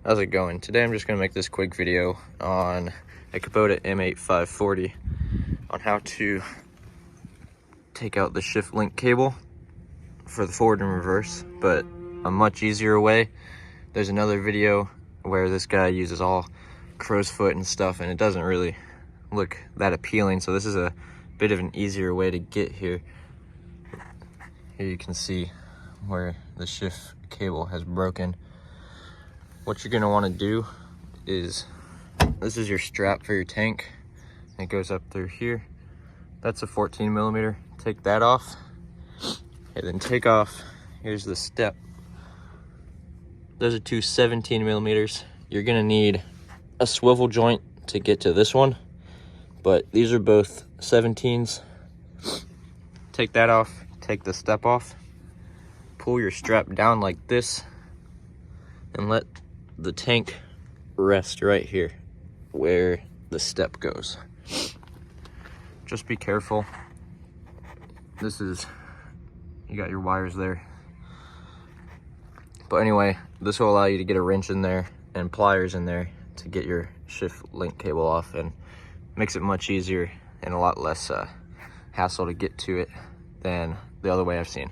How's it going? Today I'm just going to make this quick video on a Kubota M8540 on how to take out the shift link cable for the forward and reverse, but a much easier way. There's another video where this guy uses all crow's foot and stuff, and it doesn't really look that appealing, so this is a bit of an easier way to get here. Here you can see where the shift cable has broken. What you're gonna wanna do is, this is your strap for your tank. It goes up through here. That's a 14 millimeter. Take that off. Okay, then take off, here's the step. Those are two 17 millimeters. You're gonna need a swivel joint to get to this one, but these are both 17s. Take that off, take the step off, pull your strap down like this, and let the tank rest right here where the step goes. Just be careful. This is, you got your wires there. But anyway, this will allow you to get a wrench in there and pliers in there to get your shift link cable off, and makes it much easier and a lot less hassle to get to it than the other way I've seen.